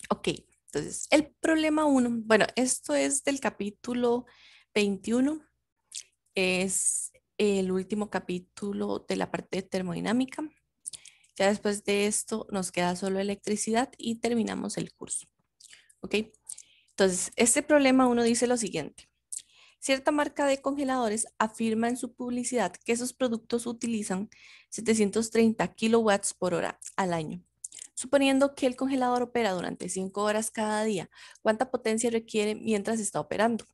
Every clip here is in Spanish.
Ok, entonces el problema uno, bueno, esto es del capítulo 21, es el último capítulo de la parte de termodinámica. Ya después de esto nos queda solo electricidad y terminamos el curso. Ok, entonces este problema uno dice lo siguiente. Cierta marca de congeladores afirma en su publicidad que sus productos utilizan 730 kilowatts por hora al año. Suponiendo que el congelador opera durante 5 horas cada día, ¿cuánta potencia requiere mientras está operando?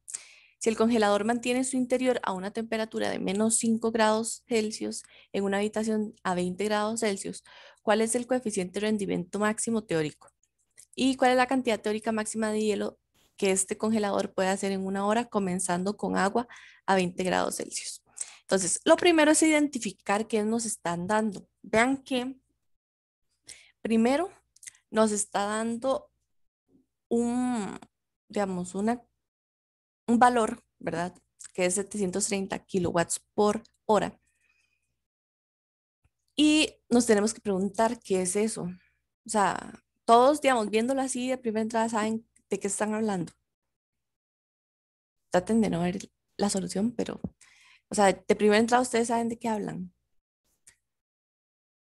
Si el congelador mantiene su interior a una temperatura de menos 5 grados Celsius en una habitación a 20 grados Celsius, ¿cuál es el coeficiente de rendimiento máximo teórico? ¿Y cuál es la cantidad teórica máxima de hielo que este congelador puede hacer en una hora, comenzando con agua a 20 grados Celsius? Entonces, lo primero es identificar qué nos están dando. Vean que primero nos está dando un, digamos, un valor, ¿verdad? Que es 730 kilowatts por hora. Y nos tenemos que preguntar qué es eso. O sea, todos, digamos, viéndolo así de primera entrada, saben de qué están hablando. Traten de no ver la solución, pero, o sea, de primera entrada ustedes saben de qué hablan.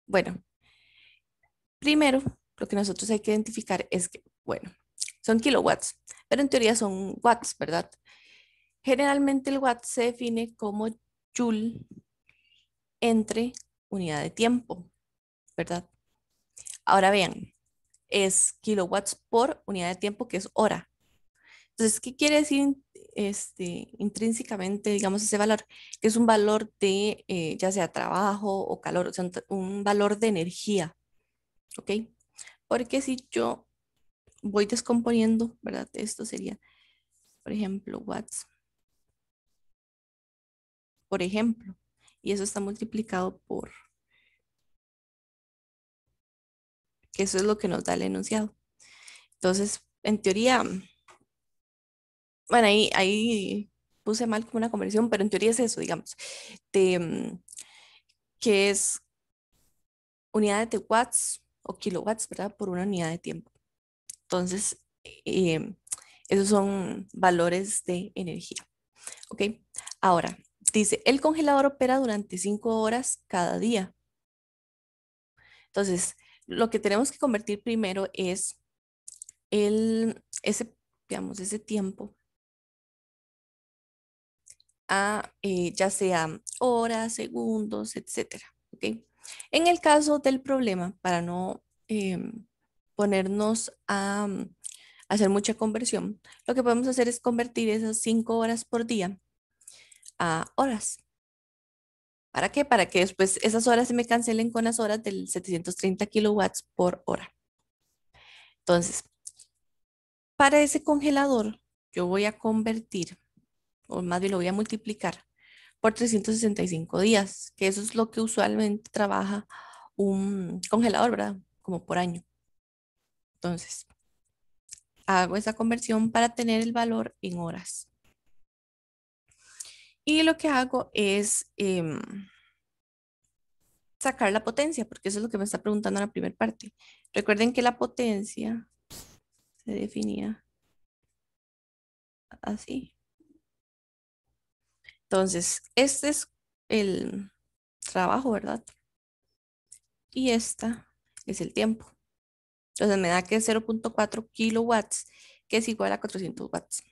Bueno, primero, lo que nosotros hay que identificar es que, bueno, son kilowatts, pero en teoría son watts, ¿verdad? Generalmente el watt se define como joule entre unidad de tiempo, ¿verdad? Ahora vean, es kilowatts por unidad de tiempo, que es hora. Entonces, ¿qué quiere decir intrínsecamente, digamos, ese valor? Que es un valor de ya sea trabajo o calor, o sea, un valor de energía, ¿ok? Porque si yo voy descomponiendo, ¿verdad? Esto sería, por ejemplo, watts, por ejemplo, y eso está multiplicado por, que eso es lo que nos da el enunciado. Entonces, en teoría, bueno, ahí puse mal como una conversión, pero en teoría es eso, digamos, de, que es unidades de watts o kilowatts, ¿verdad? Por una unidad de tiempo. Entonces, eh, esos son valores de energía, ¿ok? Ahora, dice, el congelador opera durante 5 horas cada día. Entonces, lo que tenemos que convertir primero es digamos, ese tiempo a ya sea horas, segundos, etcétera, ¿ok? En el caso del problema, para no ponernos a hacer mucha conversión, lo que podemos hacer es convertir esas 5 horas por día a horas. ¿Para qué? Para que después esas horas se me cancelen con las horas del 730 kilowatts por hora. Entonces, para ese congelador, yo voy a convertir, o más bien lo voy a multiplicar por 365 días, que eso es lo que usualmente trabaja un congelador, ¿verdad? Como por año. Entonces, hago esa conversión para tener el valor en horas. Y lo que hago es sacar la potencia, porque eso es lo que me está preguntando en la primera parte. Recuerden que la potencia se definía así. Entonces, este es el trabajo, ¿verdad? Y esta es el tiempo. Entonces me da que es 0.4 kilowatts, que es igual a 400 watts.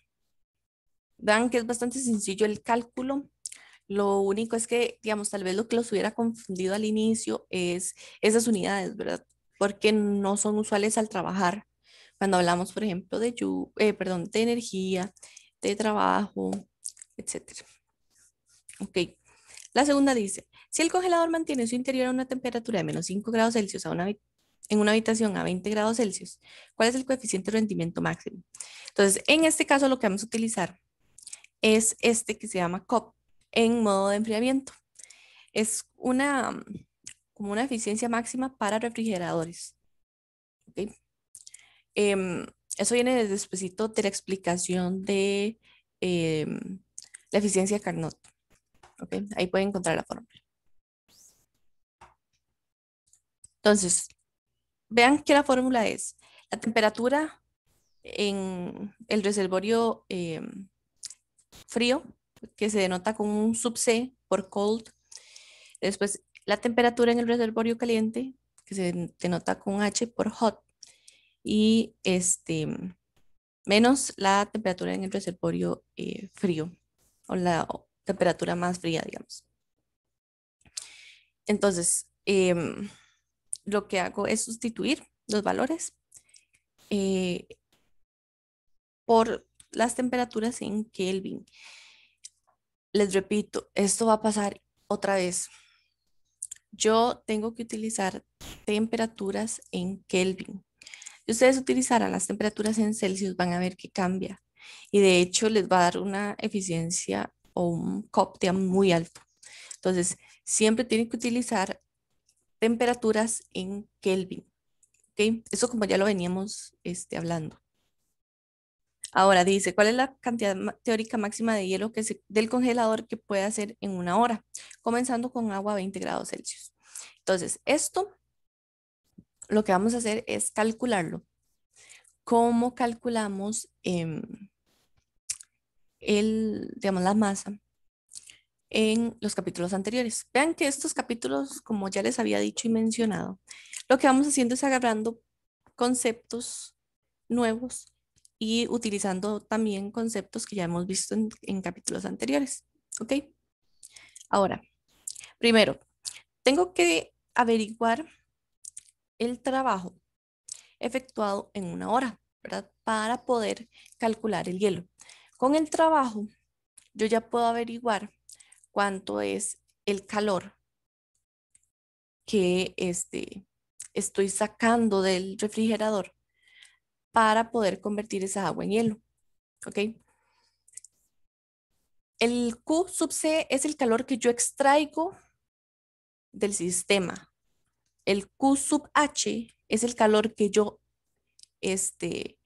Vean que es bastante sencillo el cálculo. Lo único es que, digamos, tal vez lo que los hubiera confundido al inicio es esas unidades, ¿verdad? Porque no son usuales al trabajar. Cuando hablamos, por ejemplo, perdón, de energía, de trabajo, etcétera. Ok. La segunda dice, si el congelador mantiene su interior a una temperatura de menos 5 grados Celsius en una habitación a 20 grados Celsius, ¿cuál es el coeficiente de rendimiento máximo? Entonces, en este caso lo que vamos a utilizar es este que se llama COP en modo de enfriamiento. Es como una eficiencia máxima para refrigeradores. ¿Ok? Em, Eso viene después de la explicación de la eficiencia de Carnot. ¿Ok? Ahí pueden encontrar la fórmula. Entonces, vean que la fórmula es la temperatura en el reservorio frío, que se denota con un sub C por cold. Después, la temperatura en el reservorio caliente, que se denota con H por hot. Y menos la temperatura en el reservorio frío, o la temperatura más fría, digamos. Entonces, lo que hago es sustituir los valores eh, por las temperaturas en Kelvin. Les repito, esto va a pasar otra vez. Yo tengo que utilizar temperaturas en Kelvin. Si ustedes utilizaran las temperaturas en Celsius, van a ver que cambia. Y de hecho les va a dar una eficiencia o un COPTIA muy alto. Entonces, siempre tienen que utilizar temperaturas en Kelvin. ¿Ok? Eso como ya lo veníamos hablando. Ahora dice, ¿cuál es la cantidad teórica máxima de hielo del congelador que puede hacer en una hora? Comenzando con agua a 20 grados Celsius. Entonces, esto lo que vamos a hacer es calcularlo. ¿Cómo calculamos digamos, la masa en los capítulos anteriores? Vean que estos capítulos, como ya les había dicho y mencionado, lo que vamos haciendo es agarrando conceptos nuevos y utilizando también conceptos que ya hemos visto en capítulos anteriores. ¿Ok? Ahora, primero, tengo que averiguar el trabajo efectuado en una hora, ¿verdad? Para poder calcular el hielo. Con el trabajo, yo ya puedo averiguar cuánto es el calor que estoy sacando del refrigerador para poder convertir esa agua en hielo. ¿Ok? El Q sub C es el calor que yo extraigo del sistema. El Q sub H es el calor que yo le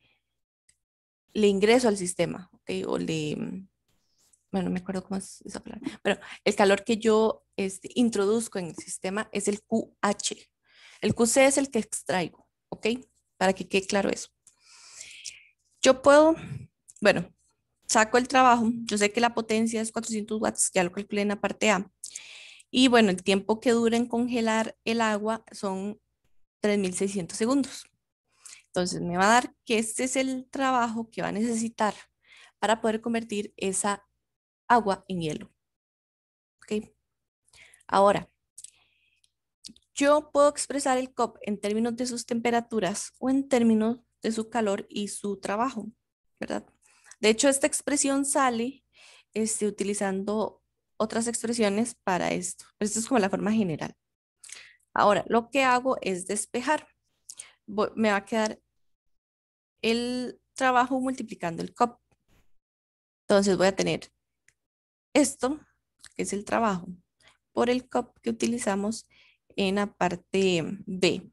ingreso al sistema, ¿ok? O bueno, no me acuerdo cómo es esa palabra, pero el calor que yo introduzco en el sistema es el QH. El QC es el que extraigo, ¿ok? Para que quede claro eso. Yo puedo, bueno, saco el trabajo, yo sé que la potencia es 400 watts, ya lo calculé en la parte A. Y bueno, el tiempo que dura en congelar el agua son 3600 segundos. Entonces me va a dar que este es el trabajo que va a necesitar para poder convertir esa agua en hielo. ¿Ok? Ahora, yo puedo expresar el COP en términos de sus temperaturas o en términos de su calor y su trabajo, ¿verdad? De hecho, esta expresión sale utilizando otras expresiones para esto. Esto es como la forma general. Ahora, lo que hago es despejar. Me va a quedar el trabajo multiplicando el COP. Entonces voy a tener esto, que es el trabajo, por el COP que utilizamos en la parte B.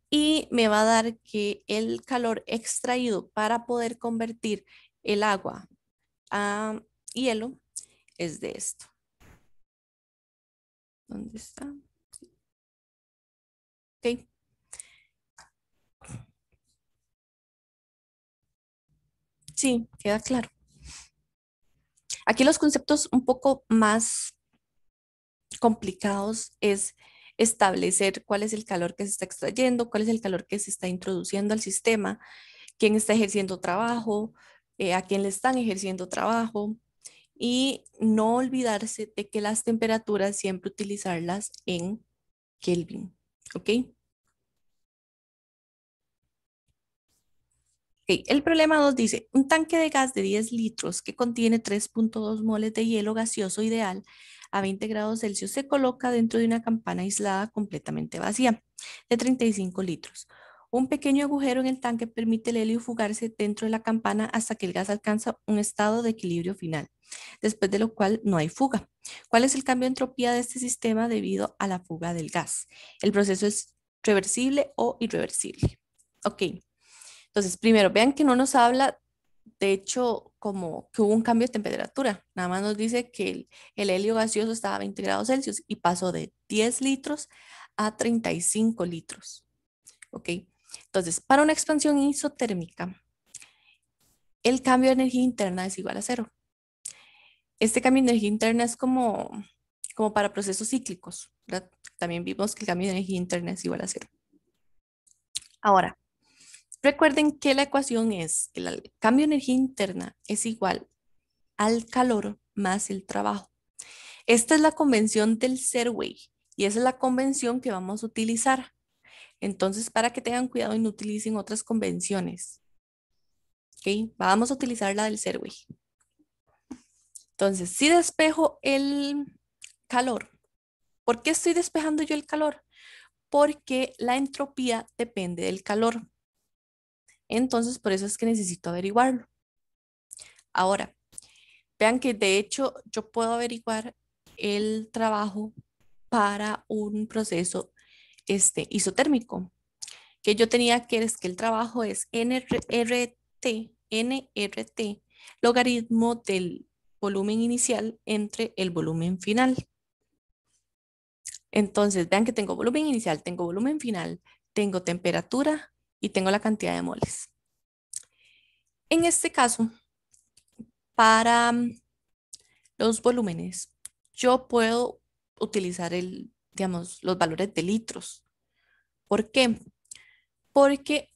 Y me va a dar que el calor extraído para poder convertir el agua a hielo es de esto. ¿Dónde está? Ok. Sí, queda claro. Aquí los conceptos un poco más complicados es establecer cuál es el calor que se está extrayendo, cuál es el calor que se está introduciendo al sistema, quién está ejerciendo trabajo, a quién le están ejerciendo trabajo y no olvidarse de que las temperaturas siempre utilizarlas en Kelvin. ¿Ok? Ok, el problema 2 dice, un tanque de gas de 10 litros que contiene 3.2 moles de hielo gaseoso ideal a 20 grados Celsius se coloca dentro de una campana aislada completamente vacía de 35 litros. Un pequeño agujero en el tanque permite el helio fugarse dentro de la campana hasta que el gas alcanza un estado de equilibrio final, después de lo cual no hay fuga. ¿Cuál es el cambio de entropía de este sistema debido a la fuga del gas? El proceso es reversible o irreversible. Ok. Entonces, primero, vean que no nos habla de hecho, como que hubo un cambio de temperatura. Nada más nos dice que el helio gaseoso estaba a 20 grados Celsius y pasó de 10 litros a 35 litros. ¿Ok? Entonces, para una expansión isotérmica, el cambio de energía interna es igual a cero. Este cambio de energía interna es como para procesos cíclicos, ¿verdad? También vimos que el cambio de energía interna es igual a cero. Ahora, recuerden que la ecuación es que el cambio de energía interna es igual al calor más el trabajo. Esta es la convención del Serway y esa es la convención que vamos a utilizar. Entonces, para que tengan cuidado y no utilicen otras convenciones. ¿Ok? Vamos a utilizar la del Serway. Entonces, si despejo el calor, ¿por qué estoy despejando yo el calor? Porque la entropía depende del calor. Entonces, por eso es que necesito averiguarlo. Ahora, vean que de hecho yo puedo averiguar el trabajo para un proceso isotérmico, que yo tenía que es que el trabajo es nRT logaritmo del volumen inicial entre el volumen final. Entonces, vean que tengo volumen inicial, tengo volumen final, tengo temperatura y tengo la cantidad de moles. En este caso, para los volúmenes, yo puedo utilizar digamos, los valores de litros. ¿Por qué? Porque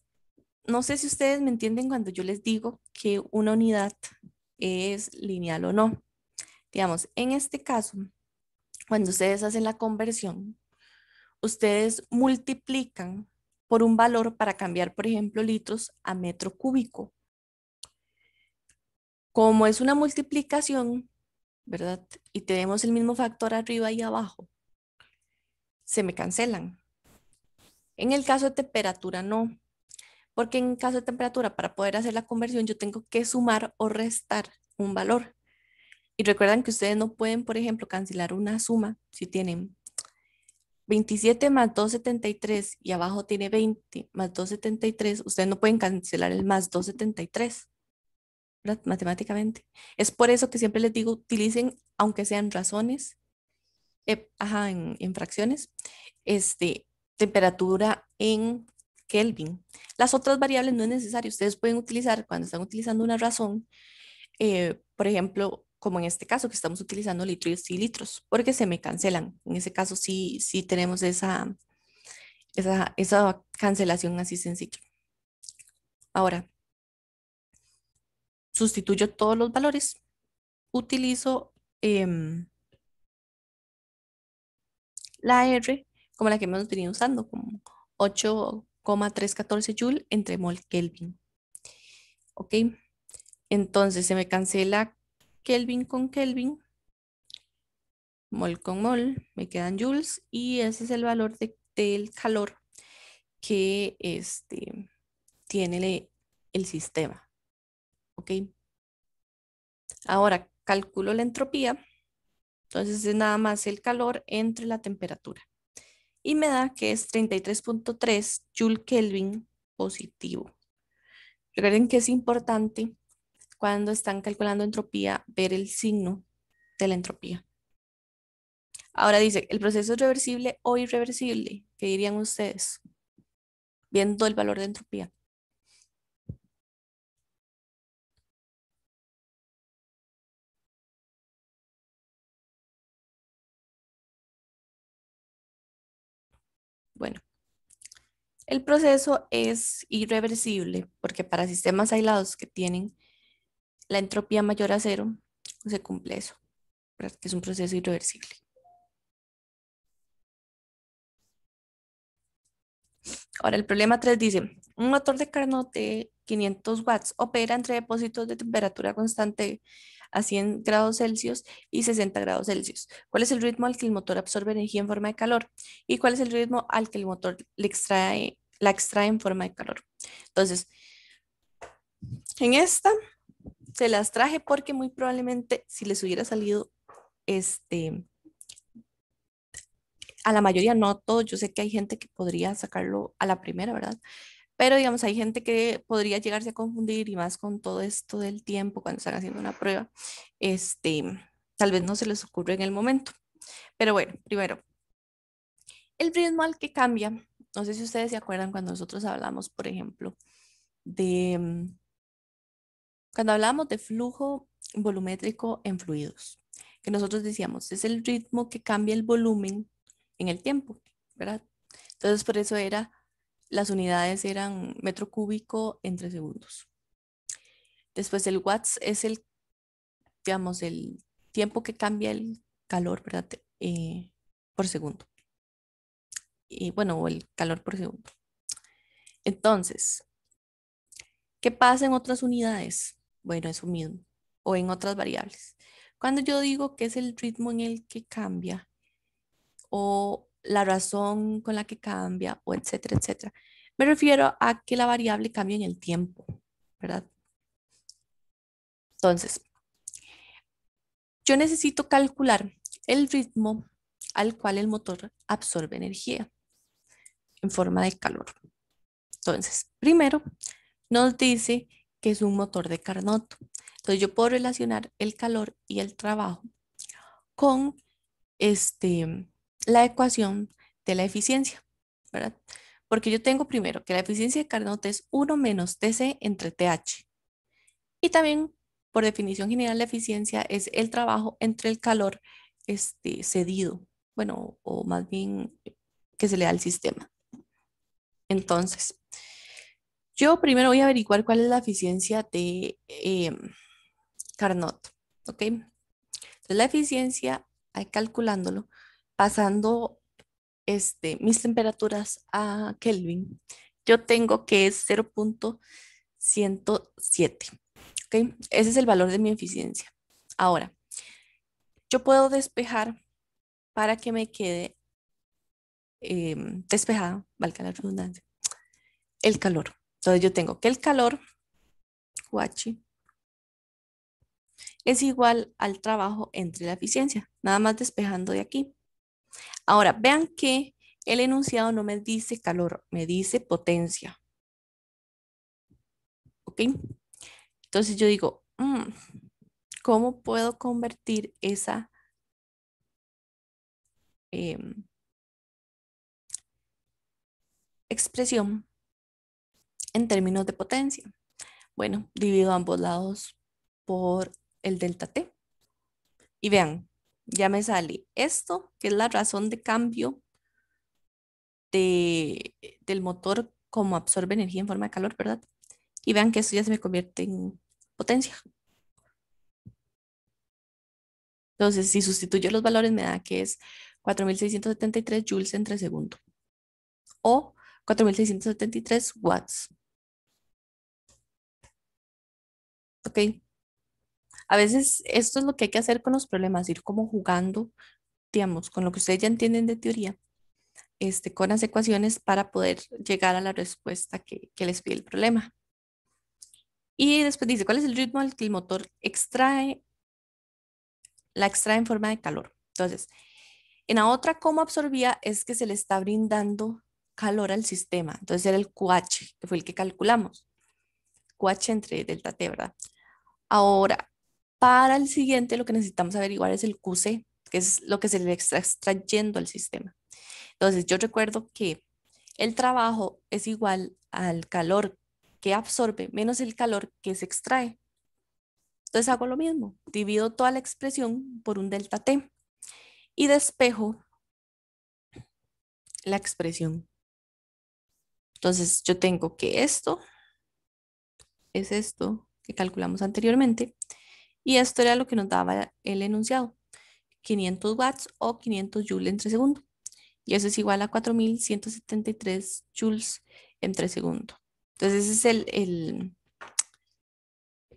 no sé si ustedes me entienden cuando yo les digo que una unidad es lineal o no. Digamos, en este caso, cuando ustedes hacen la conversión, ustedes multiplican por un valor para cambiar, por ejemplo, litros a metro cúbico. Como es una multiplicación, ¿verdad? Y tenemos el mismo factor arriba y abajo, se me cancelan. En el caso de temperatura, no, porque en caso de temperatura, para poder hacer la conversión, yo tengo que sumar o restar un valor. Y recuerdan que ustedes no pueden, por ejemplo, cancelar una suma si tienen 27 más 273 y abajo tiene 20 más 273, ustedes no pueden cancelar el más 273, ¿verdad? Matemáticamente. Es por eso que siempre les digo, utilicen, aunque sean razones, en fracciones, este, temperatura en Kelvin. Las otras variables no es necesario. Ustedes pueden utilizar, cuando están utilizando una razón, por ejemplo, como en este caso que estamos utilizando litros y litros, porque se me cancelan. En ese caso sí tenemos esa cancelación así sencilla. Ahora, sustituyo todos los valores, utilizo la R como la que hemos venido usando, como 8,314 joule entre mol Kelvin. ¿Ok? Entonces se me cancela Kelvin con Kelvin, mol con mol, me quedan joules y ese es el valor del calor que tiene el sistema. ¿Ok? Ahora calculo la entropía, entonces es nada más el calor entre la temperatura y me da que es 33,3 joule Kelvin positivo. Recuerden que es importante cuando están calculando entropía ver el signo de la entropía. Ahora dice, ¿el proceso es reversible o irreversible? ¿Qué dirían ustedes? Viendo el valor de entropía. Bueno, el proceso es irreversible porque para sistemas aislados que tienen la entropía mayor a cero, se cumple eso, ¿verdad? Que es un proceso irreversible. Ahora, el problema 3 dice, un motor de Carnot de 500 watts opera entre depósitos de temperatura constante a 100 grados Celsius y 60 grados Celsius. ¿Cuál es el ritmo al que el motor absorbe energía en forma de calor? ¿Y cuál es el ritmo al que el motor la extrae en forma de calor? Entonces, en esta se las traje porque muy probablemente si les hubiera salido a la mayoría, no a todos, yo sé que hay gente que podría sacarlo a la primera, ¿verdad? Pero digamos, hay gente que podría llegarse a confundir y más con todo esto del tiempo cuando están haciendo una prueba, este, tal vez no se les ocurre en el momento. Pero bueno, primero, el ritmo al que cambia, no sé si ustedes se acuerdan cuando nosotros hablamos, por ejemplo, de, cuando hablamos de flujo volumétrico en fluidos, que nosotros decíamos, es el ritmo que cambia el volumen en el tiempo, ¿verdad? Entonces, por eso las unidades eran metro cúbico entre segundos. Después el watts es digamos, el tiempo que cambia el calor, ¿verdad? Por segundo. Y bueno, o el calor por segundo. Entonces, ¿qué pasa en otras unidades? Bueno, eso mismo. O en otras variables. Cuando yo digo que es el ritmo en el que cambia, o la razón con la que cambia, o etcétera, etcétera, me refiero a que la variable cambia en el tiempo, ¿verdad? Entonces, yo necesito calcular el ritmo al cual el motor absorbe energía en forma de calor. Entonces, primero nos dice que es un motor de Carnot. Entonces, yo puedo relacionar el calor y el trabajo con la ecuación de la eficiencia, ¿verdad? Porque yo tengo primero que la eficiencia de Carnot es 1 menos TC entre TH. Y también, por definición general, la eficiencia es el trabajo entre el calor cedido, bueno, o más bien que se le da al sistema. Entonces, yo primero voy a averiguar cuál es la eficiencia de Carnot, ¿ok? Entonces, la eficiencia, ahí calculándolo, pasando mis temperaturas a Kelvin, yo tengo que es 0.107, ¿ok? Ese es el valor de mi eficiencia. Ahora, yo puedo despejar para que me quede despejado, valga la redundancia, el calor. Entonces, yo tengo que el calor, Huachi, es igual al trabajo entre la eficiencia, nada más despejando de aquí. Ahora, vean que el enunciado no me dice calor, me dice potencia. ¿Ok? Entonces yo digo, ¿cómo puedo convertir esa em, expresión en términos de potencia? Bueno, divido ambos lados por el delta T. Y vean, ya me sale esto, que es la razón de cambio del motor como absorbe energía en forma de calor, ¿verdad? Y vean que esto ya se me convierte en potencia. Entonces, si sustituyo los valores, me da que es 4.673 joules entre segundo o 4.673 watts. ¿Ok? A veces esto es lo que hay que hacer con los problemas, ir como jugando, digamos, con lo que ustedes ya entienden de teoría, con las ecuaciones para poder llegar a la respuesta que les pide el problema. Y después dice, ¿cuál es el ritmo al que el motor la extrae en forma de calor? Entonces, en la otra, cómo absorbía es que se le está brindando calor al sistema. Entonces era el QH, que fue el que calculamos. QH entre delta T, ¿verdad? Ahora, para el siguiente, lo que necesitamos averiguar es el QC, que es lo que se le está extrayendo al sistema. Entonces, yo recuerdo que el trabajo es igual al calor que absorbe menos el calor que se extrae. Entonces hago lo mismo, divido toda la expresión por un delta T y despejo la expresión. Entonces yo tengo que esto es esto que calculamos anteriormente y esto era lo que nos daba el enunciado, 500 watts o 500 joules entre segundo. Y eso es igual a 4.173 joules entre segundo. Entonces ese es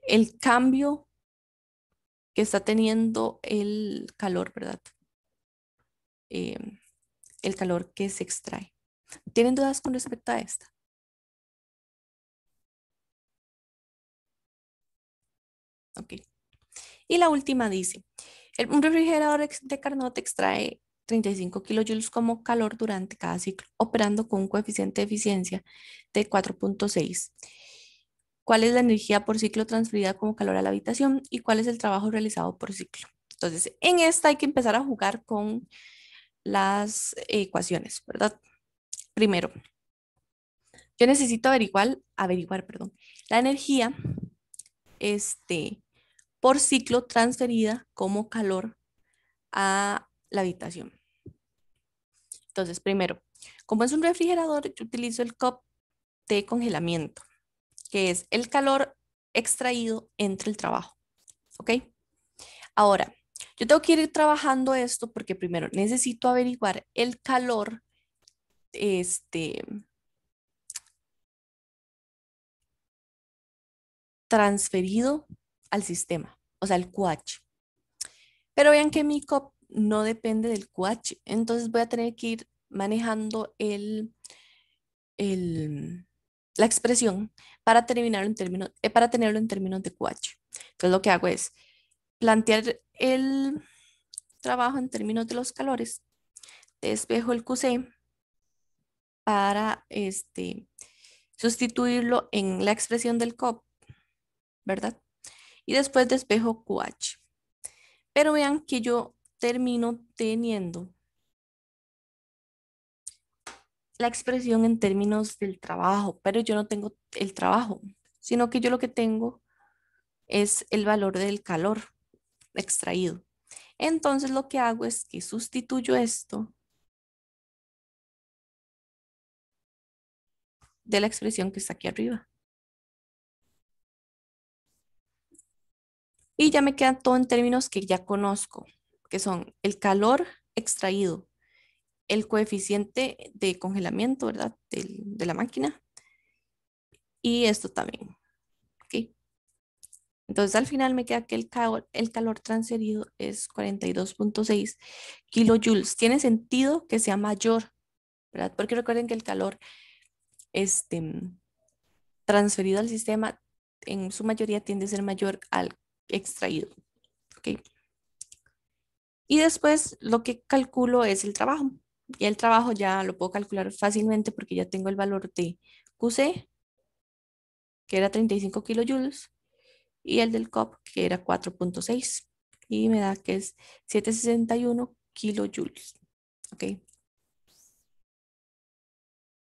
el cambio que está teniendo el calor, ¿verdad? Eh, el calor que se extrae. ¿Tienen dudas con respecto a esta? Ok. Y la última dice, un refrigerador de Carnot extrae 35 kilojoules como calor durante cada ciclo, operando con un coeficiente de eficiencia de 4.6. ¿Cuál es la energía por ciclo transferida como calor a la habitación y cuál es el trabajo realizado por ciclo? Entonces, en esta hay que empezar a jugar con las ecuaciones, ¿verdad? Primero, yo necesito perdón, la energía por ciclo transferida como calor a la habitación. Entonces, primero, como es un refrigerador, yo utilizo el cup de congelamiento, que es el calor extraído entre el trabajo. ¿Ok? Ahora, yo tengo que ir trabajando esto porque primero necesito averiguar el calor este, transferido al sistema, o sea, el QH. Pero vean que mi cup no depende del QH, entonces voy a tener que ir manejando el, la expresión para terminar en términos, para tenerlo en términos de QH. Entonces lo que hago es plantear el trabajo en términos de los calores, despejo el QC para sustituirlo en la expresión del COP, ¿verdad? Y después despejo QH. Pero vean que yo termino teniendo la expresión en términos del trabajo, pero yo no tengo el trabajo, sino que yo lo que tengo es el valor del calor extraído. Entonces lo que hago es que sustituyo esto de la expresión que está aquí arriba. Y ya me queda todo en términos que ya conozco, que son el calor extraído, el coeficiente de congelamiento, ¿verdad? De la máquina. Y esto también, ¿ok? Entonces al final me queda que el calor transferido es 42.6 kilojoules. Tiene sentido que sea mayor, ¿verdad? Porque recuerden que el calor este, transferido al sistema en su mayoría tiende a ser mayor al extraído, ¿ok? Y después lo que calculo es el trabajo. Y el trabajo ya lo puedo calcular fácilmente porque ya tengo el valor de QC, que era 35 kilojoules, y el del COP, que era 4.6. Y me da que es 761 kilojoules. ¿Ok?